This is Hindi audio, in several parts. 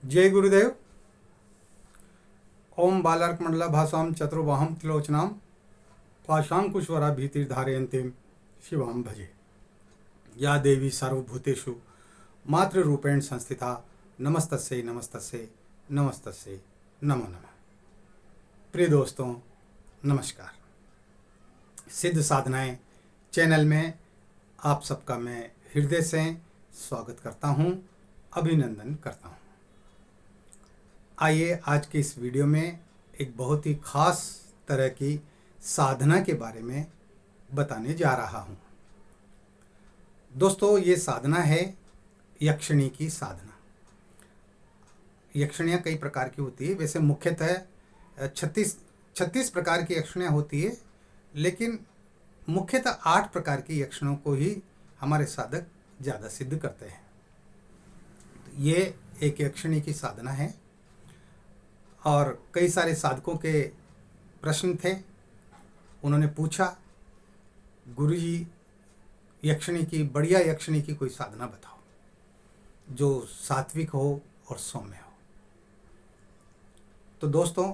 जय गुरुदेव। ओम बालार्क मंडला भाषाम चतुर्बाहम त्रिलोचनाम पाशांकुशवरा भीतिर्धारयन्तीं शिवाम भजे। या देवी सर्वभूतेषु मातृरूपेण संस्थिता नमस्तस्यै नमस्तस्यै नमस्तस्यै नमो नमः। प्रिय दोस्तों नमस्कार। सिद्ध साधनाएं चैनल में आप सबका मैं हृदय से स्वागत करता हूं, अभिनंदन करता हूं। आइए आज के इस वीडियो में एक बहुत ही खास तरह की साधना के बारे में बताने जा रहा हूं। दोस्तों ये साधना है यक्षिणी की साधना। यक्षिणियाँ कई प्रकार की होती है, वैसे मुख्यतः 36 प्रकार की यक्षिणियाँ होती है, लेकिन मुख्यतः 8 प्रकार की यक्षिणों को ही हमारे साधक ज़्यादा सिद्ध करते हैं। ये एक यक्षिणी की साधना है और कई सारे साधकों के प्रश्न थे। उन्होंने पूछा, गुरुजी यक्षिणी की, बढ़िया यक्षिणी की कोई साधना बताओ जो सात्विक हो और सौम्य हो। तो दोस्तों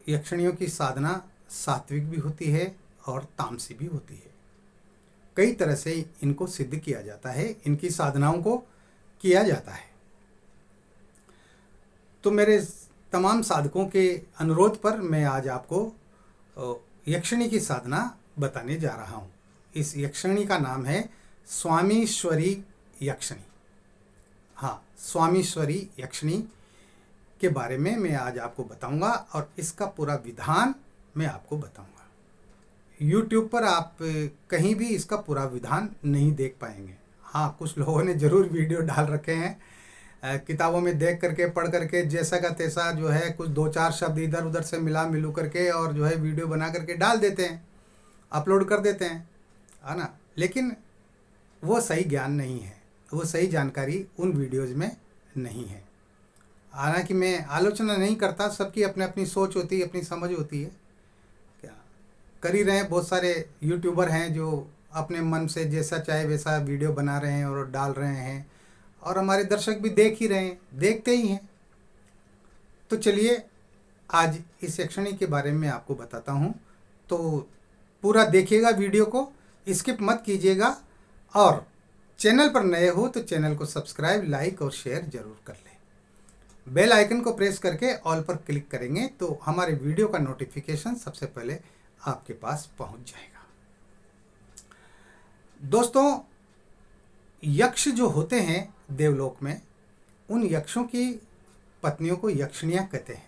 यक्षिणियों की साधना सात्विक भी होती है और तामसी भी होती है। कई तरह से इनको सिद्ध किया जाता है, इनकी साधनाओं को किया जाता है। तो मेरे तमाम साधकों के अनुरोध पर मैं आज आपको यक्षिणी की साधना बताने जा रहा हूँ। इस यक्षिणी का नाम है स्वामीश्वरी यक्षिणी। हाँ, स्वामीश्वरी यक्षिणी के बारे में मैं आज आपको बताऊंगा और इसका पूरा विधान मैं आपको बताऊंगा। YouTube पर आप कहीं भी इसका पूरा विधान नहीं देख पाएंगे। हाँ, कुछ लोगों ने ज़रूर वीडियो डाल रखे हैं, किताबों में देख करके पढ़ करके जैसा का तैसा जो है कुछ 2-4 शब्द इधर उधर से मिलू करके और जो है वीडियो बना करके डाल देते हैं, अपलोड कर देते हैं, है ना। लेकिन वो सही ज्ञान नहीं है, वो सही जानकारी उन वीडियोज़ में नहीं है। हालांकि मैं आलोचना नहीं करता, सबकी अपनी अपनी सोच होती है, अपनी समझ होती है। क्या कर ही रहे हैं, बहुत सारे यूट्यूबर हैं जो अपने मन से जैसा चाहे वैसा वीडियो बना रहे हैं और डाल रहे हैं, और हमारे दर्शक भी देख ही रहे हैं, देखते ही हैं। तो चलिए आज इस यक्षिणी के बारे में आपको बताता हूँ। तो पूरा देखिएगा वीडियो को, स्किप मत कीजिएगा, और चैनल पर नए हो तो चैनल को सब्सक्राइब, लाइक और शेयर जरूर कर लें। बेल आइकन को प्रेस करके ऑल पर क्लिक करेंगे तो हमारे वीडियो का नोटिफिकेशन सबसे पहले आपके पास पहुँच जाएगा। दोस्तों यक्ष जो होते हैं देवलोक में, उन यक्षों की पत्नियों को यक्षिणियाँ कहते हैं,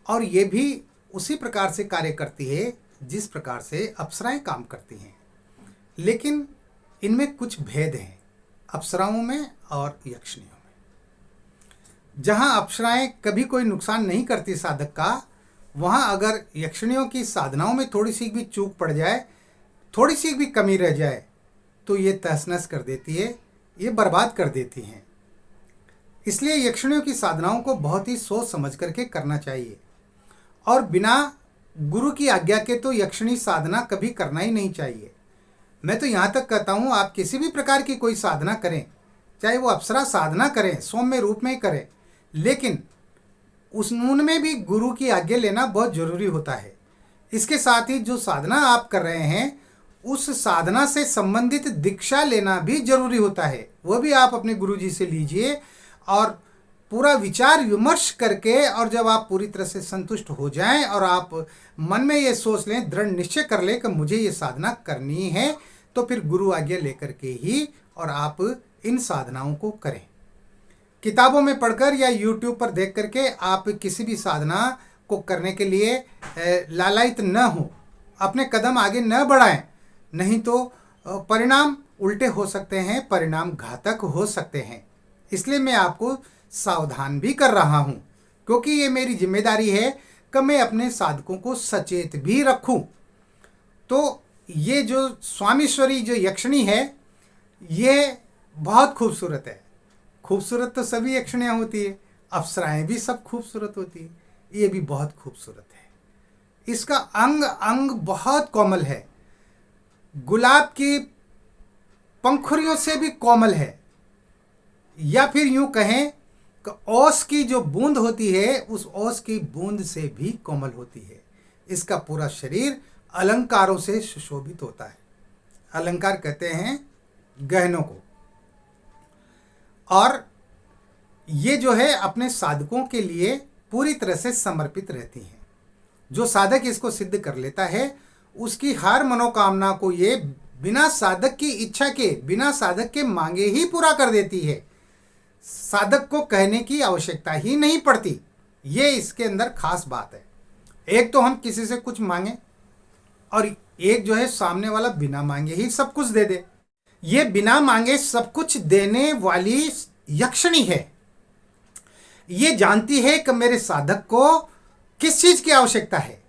और ये भी उसी प्रकार से कार्य करती है जिस प्रकार से अप्सराएं काम करती हैं। लेकिन इनमें कुछ भेद हैं अप्सराओं में और यक्षिणियों में। जहाँ अप्सराएं कभी कोई नुकसान नहीं करती साधक का, वहाँ अगर यक्षिणियों की साधनाओं में थोड़ी सी भी चूक पड़ जाए, थोड़ी सी भी कमी रह जाए, तो ये तहस नहस कर देती है, ये बर्बाद कर देती हैं। इसलिए यक्षिणियों की साधनाओं को बहुत ही सोच समझ करके करना चाहिए, और बिना गुरु की आज्ञा के तो यक्षिणी साधना कभी करना ही नहीं चाहिए। मैं तो यहाँ तक कहता हूँ, आप किसी भी प्रकार की कोई साधना करें, चाहे वो अप्सरा साधना करें, सौम्य रूप में ही करें, लेकिन उनमें भी गुरु की आज्ञा लेना बहुत जरूरी होता है। इसके साथ ही जो साधना आप कर रहे हैं, उस साधना से संबंधित दीक्षा लेना भी जरूरी होता है। वो भी आप अपने गुरुजी से लीजिए, और पूरा विचार विमर्श करके, और जब आप पूरी तरह से संतुष्ट हो जाएं और आप मन में ये सोच लें, दृढ़ निश्चय कर लें कि मुझे ये साधना करनी है, तो फिर गुरु आज्ञा लेकर के ही और आप इन साधनाओं को करें। किताबों में पढ़कर या YouTube पर देख करके आप किसी भी साधना को करने के लिए लालायित न हो, अपने कदम आगे न बढ़ाएं, नहीं तो परिणाम उल्टे हो सकते हैं, परिणाम घातक हो सकते हैं। इसलिए मैं आपको सावधान भी कर रहा हूं, क्योंकि ये मेरी जिम्मेदारी है कि मैं अपने साधकों को सचेत भी रखूं। तो ये जो स्वामीश्वरी जो यक्षिणी है, ये बहुत खूबसूरत है। खूबसूरत तो सभी यक्षिणियाँ होती है, अप्सराएं भी सब खूबसूरत होती है, ये भी बहुत खूबसूरत है। इसका अंग अंग बहुत कोमल है, गुलाब की पंखुड़ियों से भी कोमल है, या फिर यूं कहें ओस की जो बूंद होती है उस ओस की बूंद से भी कोमल होती है। इसका पूरा शरीर अलंकारों से सुशोभित होता है। अलंकार कहते हैं गहनों को। और ये जो है अपने साधकों के लिए पूरी तरह से समर्पित रहती हैं। जो साधक इसको सिद्ध कर लेता है उसकी हर मनोकामना को ये बिना साधक की इच्छा के, बिना साधक के मांगे ही पूरा कर देती है। साधक को कहने की आवश्यकता ही नहीं पड़ती। ये इसके अंदर खास बात है। एक तो हम किसी से कुछ मांगे और एक जो है सामने वाला बिना मांगे ही सब कुछ दे दे। ये बिना मांगे सब कुछ देने वाली यक्षिणी है। ये जानती है कि मेरे साधक को किस चीज की आवश्यकता है।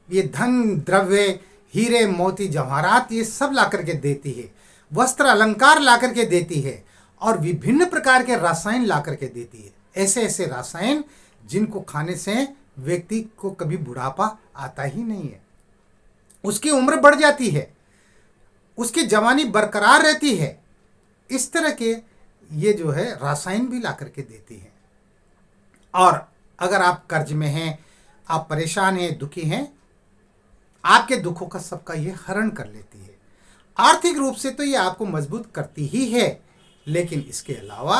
ये धन, द्रव्य, हीरे, मोती, जवाहरात ये सब ला करके देती है। वस्त्र अलंकार ला करके देती है और विभिन्न प्रकार के रसायन ला करके देती है। ऐसे ऐसे रसायन जिनको खाने से व्यक्ति को कभी बुढ़ापा आता ही नहीं है, उसकी उम्र बढ़ जाती है, उसकी जवानी बरकरार रहती है। इस तरह के ये जो है रसायन भी ला करके देती है। और अगर आप कर्ज में हैं, आप परेशान हैं, दुखी हैं, आपके दुखों का सबका ये हरण कर लेती है। आर्थिक रूप से तो ये आपको मजबूत करती ही है, लेकिन इसके अलावा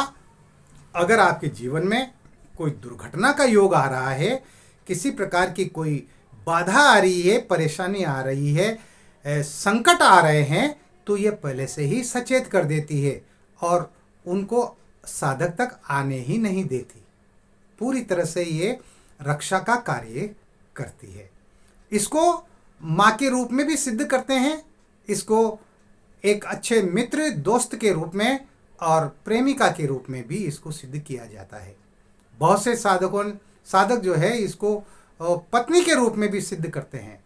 अगर आपके जीवन में कोई दुर्घटना का योग आ रहा है, किसी प्रकार की कोई बाधा आ रही है, परेशानी आ रही है, संकट आ रहे हैं, तो ये पहले से ही सचेत कर देती है और उनको साधक तक आने ही नहीं देती। पूरी तरह से ये रक्षा का कार्य करती है। इसको माँ के रूप में भी सिद्ध करते हैं, इसको एक अच्छे मित्र, दोस्त के रूप में और प्रेमिका के रूप में भी इसको सिद्ध किया जाता है। बहुत से साधक जो है इसको पत्नी के रूप में भी सिद्ध करते हैं।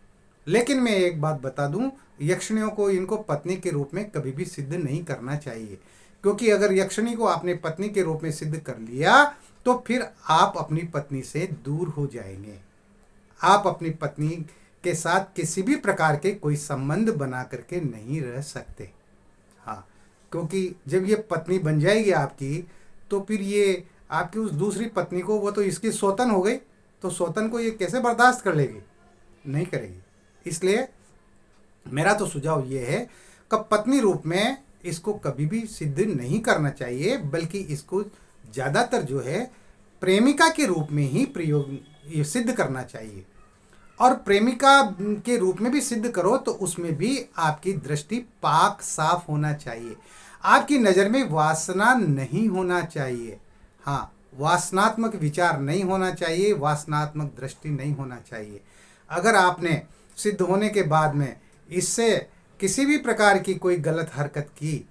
लेकिन मैं एक बात बता दूं, यक्षिणियों को इनको पत्नी के रूप में कभी भी सिद्ध नहीं करना चाहिए, क्योंकि अगर यक्षिणी को आपने पत्नी के रूप में सिद्ध कर लिया तो फिर आप अपनी पत्नी से दूर हो जाएंगे। आप अपनी पत्नी के साथ किसी भी प्रकार के कोई संबंध बना करके नहीं रह सकते। हाँ, क्योंकि जब ये पत्नी बन जाएगी आपकी, तो फिर ये आपकी उस दूसरी पत्नी को, वो तो इसकी सौतन हो गई, तो सौतन को ये कैसे बर्दाश्त कर लेगी? नहीं करेगी। इसलिए मेरा तो सुझाव ये है कि पत्नी रूप में इसको कभी भी सिद्ध नहीं करना चाहिए, बल्कि इसको ज़्यादातर जो है प्रेमिका के रूप में ही प्रयोग सिद्ध करना चाहिए। और प्रेमिका के रूप में भी सिद्ध करो तो उसमें भी आपकी दृष्टि पाक साफ होना चाहिए। आपकी नज़र में वासना नहीं होना चाहिए। हाँ, वासनात्मक विचार नहीं होना चाहिए, वासनात्मक दृष्टि नहीं होना चाहिए। अगर आपने सिद्ध होने के बाद में इससे किसी भी प्रकार की कोई गलत हरकत की,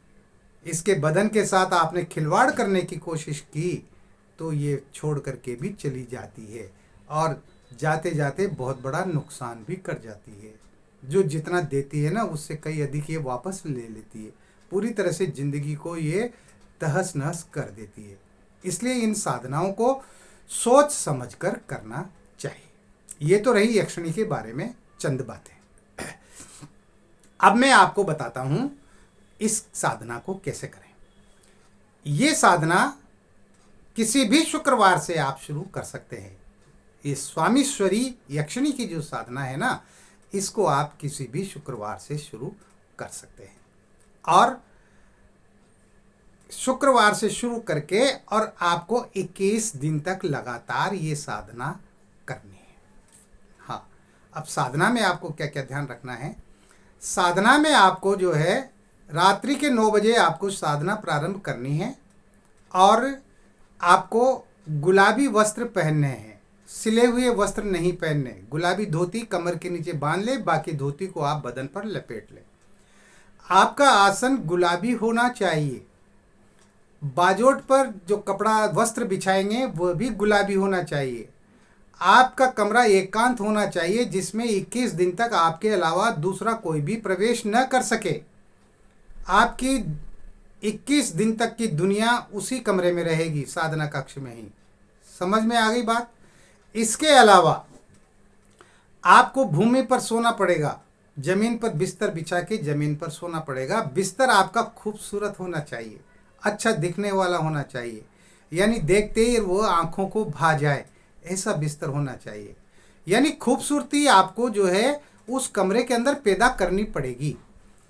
इसके बदन के साथ आपने खिलवाड़ करने की कोशिश की, तो ये छोड़ करके भी चली जाती है और जाते जाते बहुत बड़ा नुकसान भी कर जाती है। जो जितना देती है ना, उससे कई अधिक ये वापस ले लेती है। पूरी तरह से जिंदगी को ये तहस नहस कर देती है। इसलिए इन साधनाओं को सोच समझकर करना चाहिए। ये तो रही यक्षिणी के बारे में चंद बातें। अब मैं आपको बताता हूं इस साधना को कैसे करें। ये साधना किसी भी शुक्रवार से आप शुरू कर सकते हैं। ये स्वामीश्वरी यक्षिणी की जो साधना है ना, इसको आप किसी भी शुक्रवार से शुरू कर सकते हैं। और शुक्रवार से शुरू करके और आपको 21 दिन तक लगातार ये साधना करनी है। हाँ, अब साधना में आपको क्या क्या ध्यान रखना है। साधना में आपको जो है रात्रि के 9 बजे आपको साधना प्रारंभ करनी है और आपको गुलाबी वस्त्र पहनने हैं, सिले हुए वस्त्र नहीं पहनने। गुलाबी धोती कमर के नीचे बांध ले, बाकी धोती को आप बदन पर लपेट ले। आपका आसन गुलाबी होना चाहिए। बाजोट पर जो कपड़ा वस्त्र बिछाएंगे वह भी गुलाबी होना चाहिए। आपका कमरा एकांत होना चाहिए, जिसमें 21 दिन तक आपके अलावा दूसरा कोई भी प्रवेश न कर सके। आपकी 21 दिन तक की दुनिया उसी कमरे में रहेगी, साधना कक्ष में ही। समझ में आ गई बात? इसके अलावा आपको भूमि पर सोना पड़ेगा, जमीन पर बिस्तर बिछा के जमीन पर सोना पड़ेगा। बिस्तर आपका खूबसूरत होना चाहिए, अच्छा दिखने वाला होना चाहिए। यानी देखते ही वो आंखों को भा जाए, ऐसा बिस्तर होना चाहिए। यानी खूबसूरती आपको जो है उस कमरे के अंदर पैदा करनी पड़ेगी।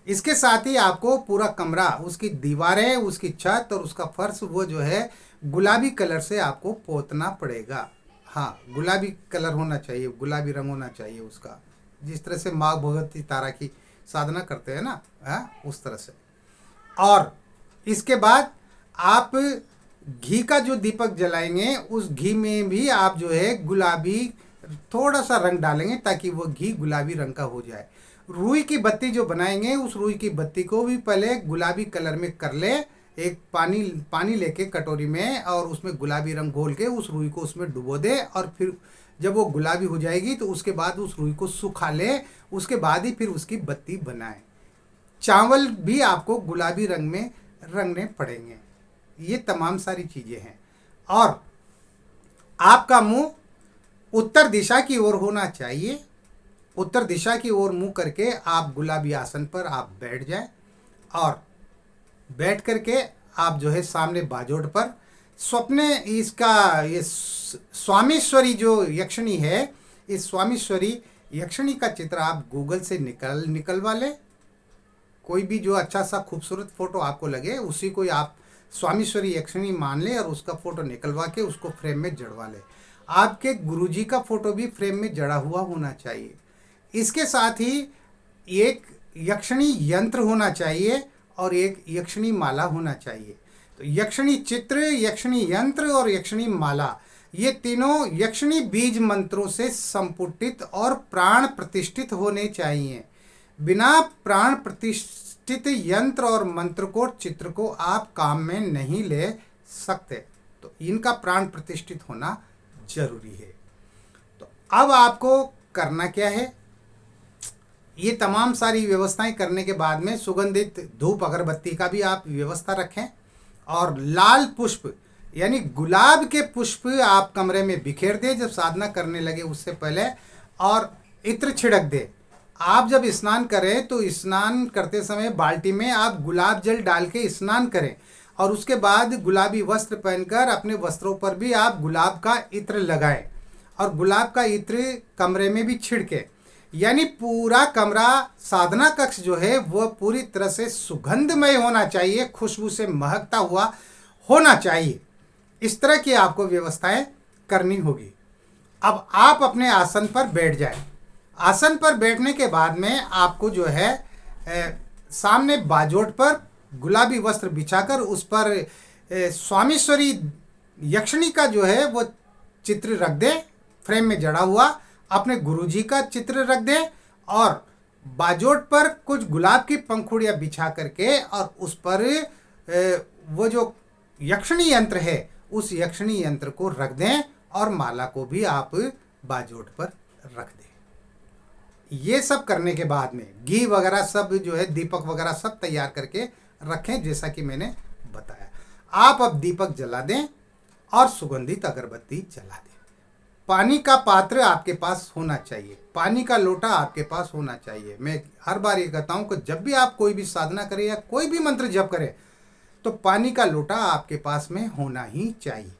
इसके साथ ही आपको पूरा कमरा, उसकी दीवारें, उसकी छत और उसका फर्श वो जो है गुलाबी कलर से आपको पोतना पड़ेगा। हाँ, गुलाबी कलर होना चाहिए, गुलाबी रंग होना चाहिए उसका, जिस तरह से माँ भगवती तारा की साधना करते हैं ना, उस तरह से। और इसके बाद आप घी का जो दीपक जलाएंगे, उस घी में भी आप जो है गुलाबी थोड़ा सा रंग डालेंगे ताकि वो घी गुलाबी रंग का हो जाए। रुई की बत्ती जो बनाएंगे, उस रुई की बत्ती को भी पहले गुलाबी कलर में कर ले। एक पानी लेके कटोरी में, और उसमें गुलाबी रंग घोल के उस रुई को उसमें डुबो दे, और फिर जब वो गुलाबी हो जाएगी तो उसके बाद उस रुई को सुखा ले, उसके बाद ही फिर उसकी बत्ती बनाए। चावल भी आपको गुलाबी रंग में रंगने पड़ेंगे। ये तमाम सारी चीज़ें हैं। और आपका मुंह उत्तर दिशा की ओर होना चाहिए। उत्तर दिशा की ओर मुंह करके आप गुलाबी आसन पर आप बैठ जाएं, और बैठ करके आप जो है सामने बाजोड़ पर स्वप्ने इसका ये स्वामीश्वरी जो यक्षिणी है, इस स्वामीश्वरी यक्षिणी का चित्र आप गूगल से निकलवा लें। कोई भी जो अच्छा सा खूबसूरत फोटो आपको लगे उसी को आप स्वामीश्वरी यक्षिणी मान ले, और उसका फोटो निकलवा के उसको फ्रेम में जड़वा ले। आपके गुरुजी का फोटो भी फ्रेम में जड़ा हुआ होना चाहिए। इसके साथ ही एक यक्षिणी यंत्र होना चाहिए और एक यक्षिणी माला होना चाहिए। तो यक्षिणी चित्र, यक्षिणी यंत्र और यक्षिणी माला, ये तीनों यक्षिणी बीज मंत्रों से संपुटित और प्राण प्रतिष्ठित होने चाहिए। बिना प्राण प्रतिष्ठित यंत्र और मंत्र को, चित्र को आप काम में नहीं ले सकते। तो इनका प्राण प्रतिष्ठित होना जरूरी है। तो अब आपको करना क्या है, ये तमाम सारी व्यवस्थाएं करने के बाद में सुगंधित धूप अगरबत्ती का भी आप व्यवस्था रखें, और लाल पुष्प यानी गुलाब के पुष्प आप कमरे में बिखेर दें जब साधना करने लगे उससे पहले, और इत्र छिड़क दें। आप जब स्नान करें तो स्नान करते समय बाल्टी में आप गुलाब जल डाल के स्नान करें, और उसके बाद गुलाबी वस्त्र पहनकर अपने वस्त्रों पर भी आप गुलाब का इत्र लगाएं, और गुलाब का इत्र कमरे में भी छिड़के। यानी पूरा कमरा, साधना कक्ष जो है वह पूरी तरह से सुगंधमय होना चाहिए, खुशबू से महकता हुआ होना चाहिए। इस तरह की आपको व्यवस्थाएं करनी होगी। अब आप अपने आसन पर बैठ जाएं। आसन पर बैठने के बाद में आपको जो है सामने बाजोट पर गुलाबी वस्त्र बिछाकर उस पर स्वामीश्वरी यक्षिणी का जो है वो चित्र रख दें, फ्रेम में जड़ा हुआ। अपने गुरुजी का चित्र रख दें, और बाजोट पर कुछ गुलाब की पंखुड़ियाँ बिछा करके और उस पर वो जो यक्षिणी यंत्र है उस यक्षिणी यंत्र को रख दें, और माला को भी आप बाजोट पर रख दें। ये सब करने के बाद में घी वगैरह सब जो है, दीपक वगैरह सब तैयार करके रखें जैसा कि मैंने बताया। आप अब दीपक जला दें और सुगंधित अगरबत्ती जला दें। पानी का पात्र आपके पास होना चाहिए, पानी का लोटा आपके पास होना चाहिए। मैं हर बार ये कहता हूँ कि जब भी आप कोई भी साधना करें या कोई भी मंत्र जप करें तो पानी का लोटा आपके पास में होना ही चाहिए।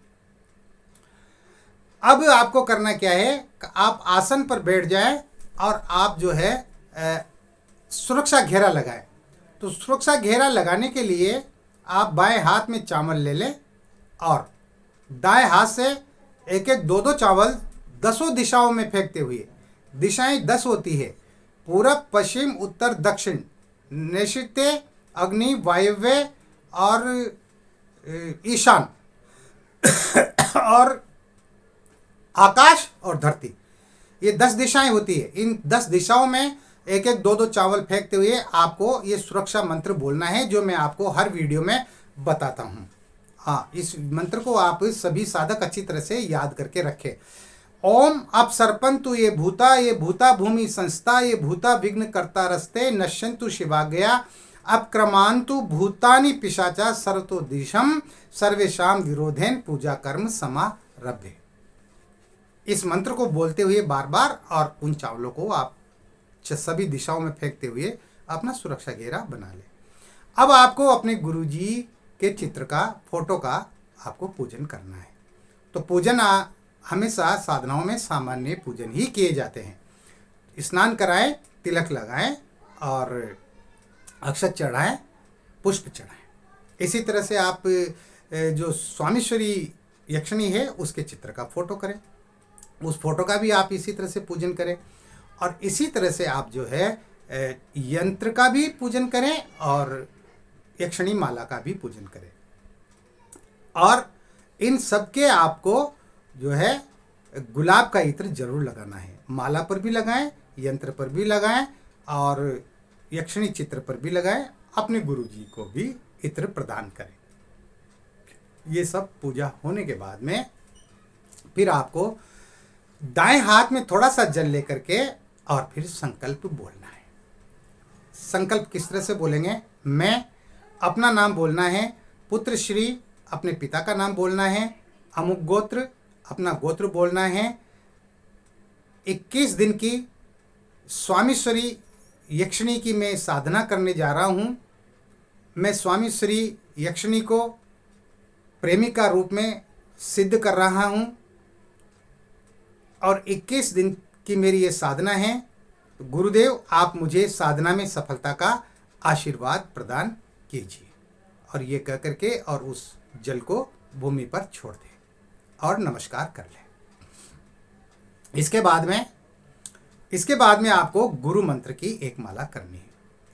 अब आपको करना क्या है, आप आसन पर बैठ जाएं और आप जो है सुरक्षा घेरा लगाएं। तो सुरक्षा घेरा लगाने के लिए आप बाएं हाथ में चावल ले लें, और दाएं हाथ से एक एक दो दो चावल 10 दिशाओं में फेंकते हुए, दिशाएं 10 होती है, पूरब, पश्चिम, उत्तर, दक्षिण, नैऋत्य, अग्नि, वायव्य और ईशान और आकाश और धरती, ये 10 दिशाएं होती है। इन 10 दिशाओं में एक एक दो दो चावल फेंकते हुए आपको ये सुरक्षा मंत्र बोलना है, जो मैं आपको हर वीडियो में बताता हूँ। हाँ, इस मंत्र को आप सभी साधक अच्छी तरह से याद करके रखें। ओम अपसर्पन्तु ये भूता भूमि संस्था, ये भूता विघ्न कर्ता रस्ते, नश्यन्तु शिवाज्ञया, अपक्रमांतु भूतानि पिशाचा, सर्वतो दिशम सर्वेशाम विरोधेन पूजा कर्म समारभ्य। इस मंत्र को बोलते हुए बार बार और उन चावलों को आप सभी दिशाओं में फेंकते हुए अपना सुरक्षा घेरा बना लें। अब आपको अपने गुरुजी के चित्र का, फोटो का आपको पूजन करना है। तो पूजन हमेशा साधनाओं में सामान्य पूजन ही किए जाते हैं। स्नान कराएं, तिलक लगाएं और अक्षत चढ़ाएं, पुष्प चढ़ाएं। इसी तरह से आप जो स्वामीश्वरी यक्षिणी है उसके चित्र का फोटो करें, उस फोटो का भी आप इसी तरह से पूजन करें। और इसी तरह से आप जो है यंत्र का भी पूजन करें और यक्षिणी माला का भी पूजन करें। और इन सब के आपको जो है गुलाब का इत्र जरूर लगाना है। माला पर भी लगाएं, यंत्र पर भी लगाएं और यक्षिणी चित्र पर भी लगाएं। अपने गुरु जी को भी इत्र प्रदान करें। ये सब पूजा होने के बाद में फिर आपको दाएं हाथ में थोड़ा सा जल लेकर के और फिर संकल्प बोलना है। संकल्प किस तरह से बोलेंगे? मैं अपना नाम बोलना है, पुत्र श्री अपने पिता का नाम बोलना है, अमुक गोत्र अपना गोत्र बोलना है। 21 दिन की स्वामीश्वरी यक्षिणी की मैं साधना करने जा रहा हूँ। मैं स्वामीश्वरी यक्षिणी को प्रेमिका रूप में सिद्ध कर रहा हूँ और 21 दिन की मेरी ये साधना है। गुरुदेव आप मुझे साधना में सफलता का आशीर्वाद प्रदान कीजिए। और ये कह करके और उस जल को भूमि पर छोड़ दें और नमस्कार कर लें। इसके बाद में आपको गुरु मंत्र की एक माला करनी है।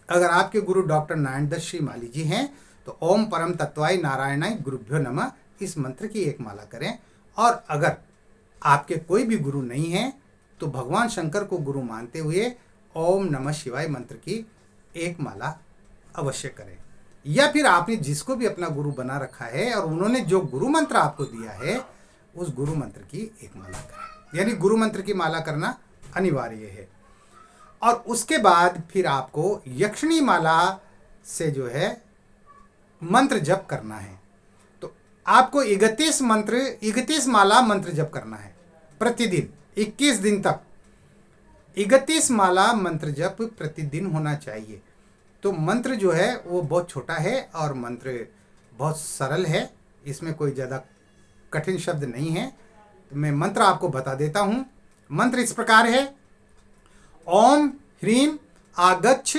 अगर आपके गुरु डॉक्टर नारायण दत्त श्री माली जी हैं तो ओम परम तत्वाय नारायणाय गुरुभ्यो नमः इस मंत्र की एक माला करें। और अगर आपके कोई भी गुरु नहीं है तो भगवान शंकर को गुरु मानते हुए ओम नमः शिवाय मंत्र की एक माला अवश्य करें। या फिर आपने जिसको भी अपना गुरु बना रखा है और उन्होंने जो गुरु मंत्र आपको दिया है उस गुरु मंत्र की एक माला करें। यानी गुरु मंत्र की माला करना अनिवार्य है। और उसके बाद फिर आपको यक्षिणी माला से जो है मंत्र जप करना है। तो आपको 31 माला मंत्र जप करना है प्रतिदिन 21 दिन तक। 31 माला मंत्र जप प्रतिदिन होना चाहिए। तो मंत्र जो है वो बहुत छोटा है और मंत्र बहुत सरल है, इसमें कोई ज़्यादा कठिन शब्द नहीं है। तो मैं मंत्र आपको बता देता हूँ। मंत्र इस प्रकार है, ओम ह्रीम आगच्छ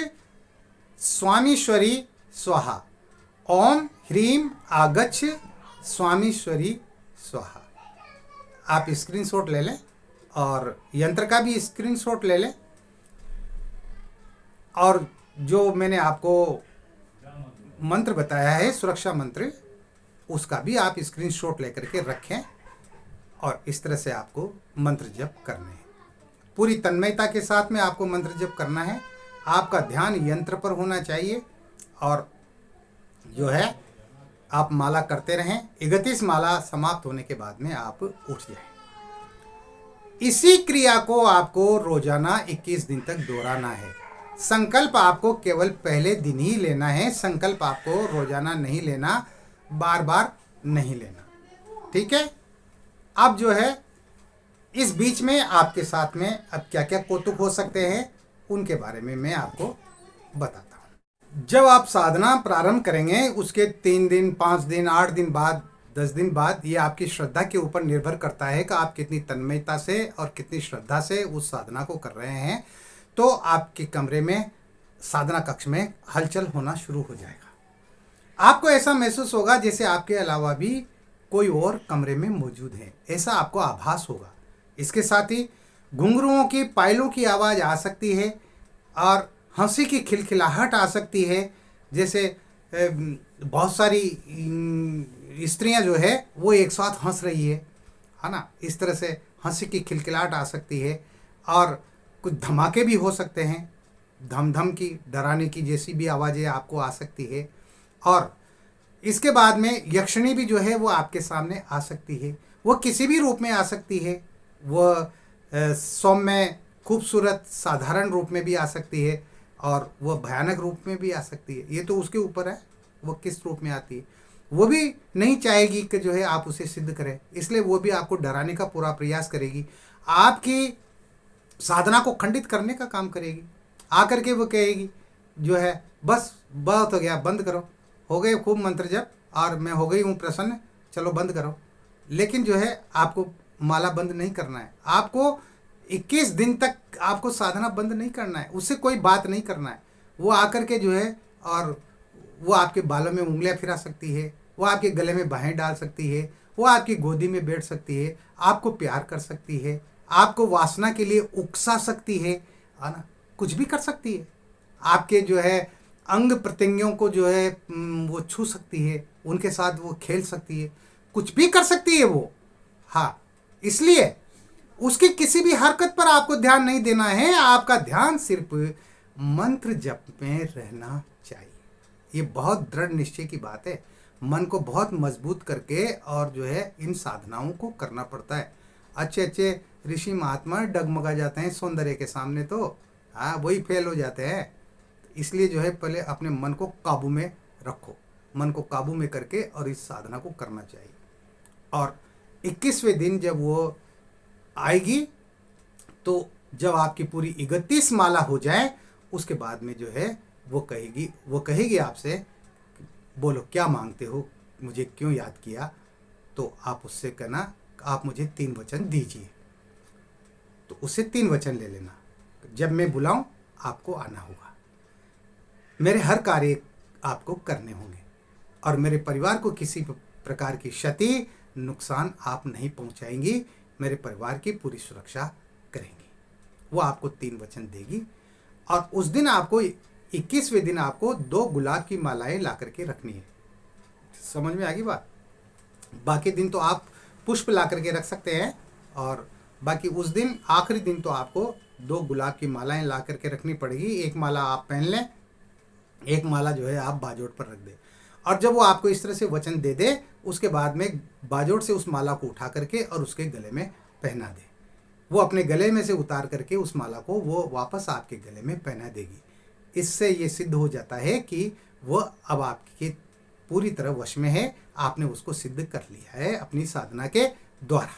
स्वामीश्वरी स्वाहा। ओम ह्रीम आगच्छ स्वामीश्वरी स्वाहा। आप स्क्रीनशॉट ले लें और यंत्र का भी स्क्रीनशॉट ले लें। और जो मैंने आपको मंत्र बताया है सुरक्षा मंत्र, उसका भी आप स्क्रीनशॉट लेकर के रखें। और इस तरह से आपको मंत्र जप करने हैं। पूरी तन्मयता के साथ में आपको मंत्र जप करना है। आपका ध्यान यंत्र पर होना चाहिए और जो है आप माला करते रहें। 31 माला समाप्त होने के बाद में आप उठ जाएं। इसी क्रिया को आपको रोजाना 21 दिन तक दोहराना है। संकल्प आपको केवल पहले दिन ही लेना है। संकल्प आपको रोजाना नहीं लेना, बार बार नहीं लेना। ठीक है। अब जो है इस बीच में आपके साथ में अब क्या क्या कौतुक हो सकते हैं उनके बारे में मैं आपको बताता हूँ। जब आप साधना प्रारंभ करेंगे उसके 3 दिन, 5 दिन, 8 दिन बाद, 10 दिन बाद, ये आपकी श्रद्धा के ऊपर निर्भर करता है कि आप कितनी तन्मयता से और कितनी श्रद्धा से उस साधना को कर रहे हैं। तो आपके कमरे में, साधना कक्ष में हलचल होना शुरू हो जाएगा। आपको ऐसा महसूस होगा जैसे आपके अलावा भी कोई और कमरे में मौजूद है, ऐसा आपको आभास होगा। इसके साथ ही घुंघरुओं की पायलों की आवाज़ आ सकती है और हंसी की खिलखिलाहट आ सकती है। जैसे बहुत सारी स्त्रियां जो है वो एक साथ हंस रही है ना। इस तरह से हंसी की खिलखिलाहट आ सकती है। और कुछ धमाके भी हो सकते हैं, धम धम की, डराने की जैसी भी आवाज़ें आपको आ सकती है। और इसके बाद में यक्षिणी भी जो है वो आपके सामने आ सकती है। वो किसी भी रूप में आ सकती है। वह सौम्य, खूबसूरत, साधारण रूप में भी आ सकती है और वह भयानक रूप में भी आ सकती है। ये तो उसके ऊपर है वो किस रूप में आती है। वो भी नहीं चाहेगी कि जो है आप उसे सिद्ध करें, इसलिए वो भी आपको डराने का पूरा प्रयास करेगी। आपकी साधना को खंडित करने का काम करेगी। आकर के वो कहेगी जो है बस बहुत हो गया, बंद करो, हो गए खूब मंत्र जप और मैं हो गई हूँ प्रसन्न, चलो बंद करो, लेकिन जो है आपको माला बंद नहीं करना है। आपको 21 दिन तक आपको साधना बंद नहीं करना है, उससे कोई बात नहीं करना है। वो आकर के जो है, और वो आपके बालों में उंगलियां फिरा सकती है, वो आपके गले में बाहें डाल सकती है, वो आपकी गोदी में बैठ सकती है, आपको प्यार कर सकती है, आपको वासना के लिए उकसा सकती है ना, कुछ भी कर सकती है। आपके जो है अंग प्रत्यंगों को जो है वो छू सकती है, उनके साथ वो खेल सकती है, कुछ भी कर सकती है वो। हाँ, इसलिए उसकी किसी भी हरकत पर आपको ध्यान नहीं देना है, आपका ध्यान सिर्फ मंत्र जप में रहना चाहिए। ये बहुत दृढ़ निश्चय की बात है। मन को बहुत मजबूत करके और जो है इन साधनाओं को करना पड़ता है। अच्छे अच्छे ऋषि महात्मा डगमगा जाते हैं सौंदर्य के सामने, तो हाँ वही फेल हो जाते हैं। इसलिए जो है पहले अपने मन को काबू में रखो, मन को काबू में करके और इस साधना को करना चाहिए। और 21वें दिन जब वो आएगी, तो जब आपकी पूरी 31 माला हो जाए, उसके बाद में जो है वो कहेगी आपसे, बोलो क्या मांगते हो, मुझे क्यों याद किया। तो आप उससे कहना, आप मुझे 3 वचन दीजिए। तो उससे 3 वचन ले लेना, जब मैं बुलाऊं आपको आना होगा, मेरे हर कार्य आपको करने होंगे, और मेरे परिवार को किसी प्रकार की क्षति नुकसान आप नहीं पहुंचाएंगी, मेरे परिवार की पूरी सुरक्षा करेंगी। वो आपको 3 वचन देगी। और उस दिन आपको 21वें दिन आपको 2 गुलाब की मालाएं ला करके रखनी है। समझ में आ गई बात? बाकी दिन तो आप पुष्प ला करके रख सकते हैं, और बाकी उस दिन आखिरी दिन तो आपको 2 गुलाब की मालाएं ला करके रखनी पड़ेगी। एक माला आप पहन लें, एक माला जो है आप बाजोट पर रख दें। और जब वो आपको इस तरह से वचन दे दे, उसके बाद में बाजोट से उस माला को उठा करके और उसके गले में पहना दे। वो अपने गले में से उतार करके उस माला को वो वापस आपके गले में पहना देगी। इससे ये सिद्ध हो जाता है कि वो अब आपके पूरी तरह वश में है, आपने उसको सिद्ध कर लिया है अपनी साधना के द्वारा,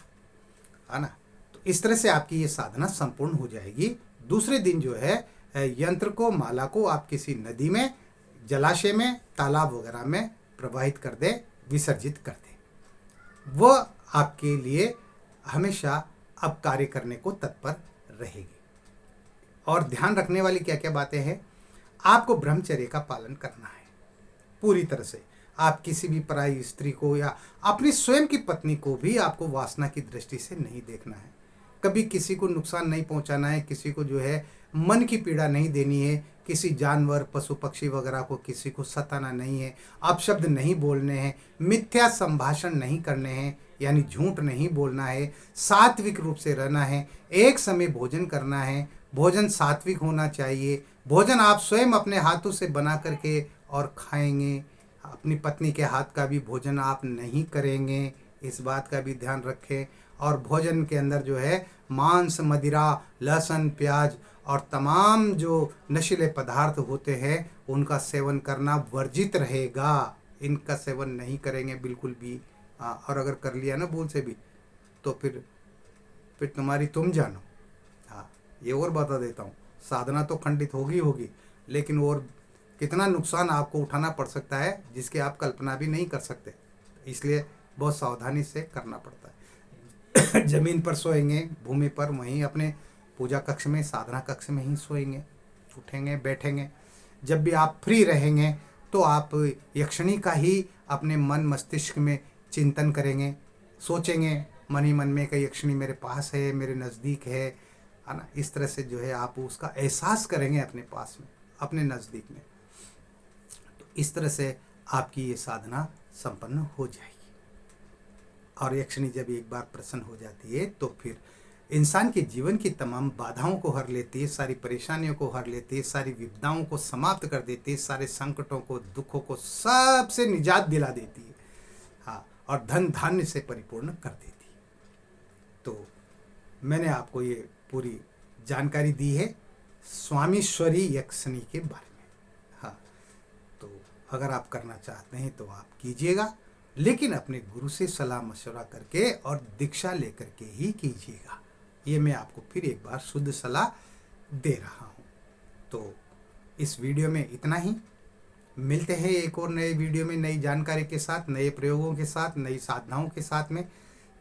है ना। तो इस तरह से आपकी ये साधना संपूर्ण हो जाएगी। दूसरे दिन जो है यंत्र को, माला को आप किसी नदी में, जलाशय में, तालाब वगैरह में प्रवाहित कर दे, विसर्जित कर दे। वो आपके लिए हमेशा अब कार्य करने को तत्पर रहेगी। और ध्यान रखने वाली क्या क्या बातें हैं? आपको ब्रह्मचर्य का पालन करना है पूरी तरह से। आप किसी भी पराई स्त्री को या अपनी स्वयं की पत्नी को भी आपको वासना की दृष्टि से नहीं देखना है। कभी किसी को नुकसान नहीं पहुंचाना है, किसी को जो है मन की पीड़ा नहीं देनी है, किसी जानवर, पशु पक्षी वगैरह को किसी को सताना नहीं है, अपशब्द नहीं बोलने हैं, मिथ्या संभाषण नहीं करने हैं, यानी झूठ नहीं बोलना है, सात्विक रूप से रहना है, एक समय भोजन करना है, भोजन सात्विक होना चाहिए, भोजन आप स्वयं अपने हाथों से बना करके और खाएंगे, अपनी पत्नी के हाथ का भी भोजन आप नहीं करेंगे, इस बात का भी ध्यान रखें। और भोजन के अंदर जो है मांस, मदिरा, लहसुन, प्याज और तमाम जो नशीले पदार्थ होते हैं उनका सेवन करना वर्जित रहेगा। इनका सेवन नहीं करेंगे बिल्कुल भी। और अगर कर लिया ना भूल से भी, तो फिर तुम्हारी तुम जानो। हाँ, ये और बता देता हूँ, साधना तो खंडित होगी, लेकिन और कितना नुकसान आपको उठाना पड़ सकता है जिसकी आप कल्पना भी नहीं कर सकते। इसलिए बहुत सावधानी से करना पड़ता है। जमीन पर सोएंगे, भूमि पर, वहीं अपने पूजा कक्ष में, साधना कक्ष में ही सोएंगे, उठेंगे, बैठेंगे। जब भी आप फ्री रहेंगे तो आप यक्षिणी का ही अपने मन मस्तिष्क में चिंतन करेंगे, सोचेंगे मन ही मन में कि यक्षिणी मेरे पास है, मेरे नज़दीक है ना। इस तरह से जो है आप उसका एहसास करेंगे अपने पास में, अपने नज़दीक में। तो इस तरह से आपकी ये साधना संपन्न हो जाएगी। और यक्षिणी जब एक बार प्रसन्न हो जाती है तो फिर इंसान के जीवन की तमाम बाधाओं को हर लेती है, सारी परेशानियों को हर लेती है, सारी विपदाओं को समाप्त कर देती है, सारे संकटों को, दुखों को सबसे निजात दिला देती है। हाँ, और धन धान्य से परिपूर्ण कर देती है। तो मैंने आपको ये पूरी जानकारी दी है स्वामीश्वरी यक्षिणी के बारे में। हाँ, तो अगर आप करना चाहते हैं तो आप कीजिएगा, लेकिन अपने गुरु से सलाह मशवरा करके और दीक्षा लेकर के ही कीजिएगा। ये मैं आपको फिर एक बार शुद्ध सलाह दे रहा हूँ। तो इस वीडियो में इतना ही। मिलते हैं एक और नए वीडियो में, नई जानकारी के साथ, नए प्रयोगों के साथ, नई साधनाओं के साथ में।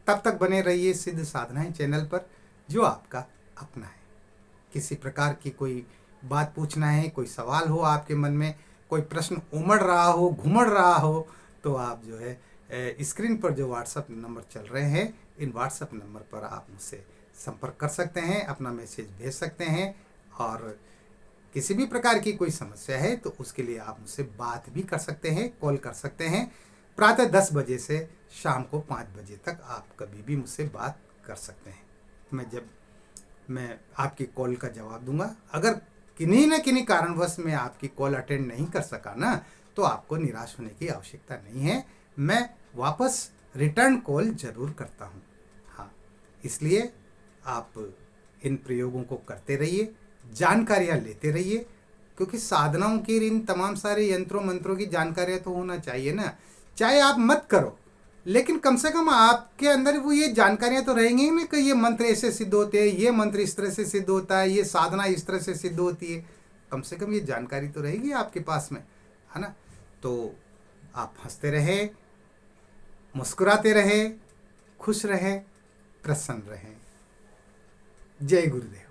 तब तक बने रहिए सिद्ध साधनाएं चैनल पर, जो आपका अपना है। किसी प्रकार की कोई बात पूछना है, कोई सवाल हो आपके मन में, कोई प्रश्न उमड़ रहा हो, घुमड़ रहा हो, तो आप जो है स्क्रीन पर जो व्हाट्सएप नंबर चल रहे हैं, इन व्हाट्सएप नंबर पर आप मुझसे संपर्क कर सकते हैं, अपना मैसेज भेज सकते हैं। और किसी भी प्रकार की कोई समस्या है तो उसके लिए आप मुझसे बात भी कर सकते हैं, कॉल कर सकते हैं। प्रातः 10 बजे से शाम को 5 बजे तक आप कभी भी मुझसे बात कर सकते हैं। मैं आपकी कॉल का जवाब दूंगा। अगर किन्हीं न किन्हीं कारणवश मैं आपकी कॉल अटेंड नहीं कर सका ना, तो आपको निराश होने की आवश्यकता नहीं है। मैं वापस रिटर्न कॉल जरूर करता हूँ। हाँ, इसलिए आप इन प्रयोगों को करते रहिए, जानकारियाँ लेते रहिए, क्योंकि साधनाओं की इन तमाम सारे यंत्रों मंत्रों की जानकारियाँ तो होना चाहिए ना। चाहे आप मत करो, लेकिन कम से कम आपके अंदर वो ये जानकारियाँ तो रहेंगी ना कि ये मंत्र ऐसे सिद्ध होते हैं, ये मंत्र इस तरह से सिद्ध होता है, ये साधना इस तरह से सिद्ध होती है। कम से कम ये जानकारी तो रहेगी आपके पास में, है ना। तो आप हंसते रहे, मुस्कुराते रहे, खुश रहे, प्रसन्न रहे। जय गुरुदेव।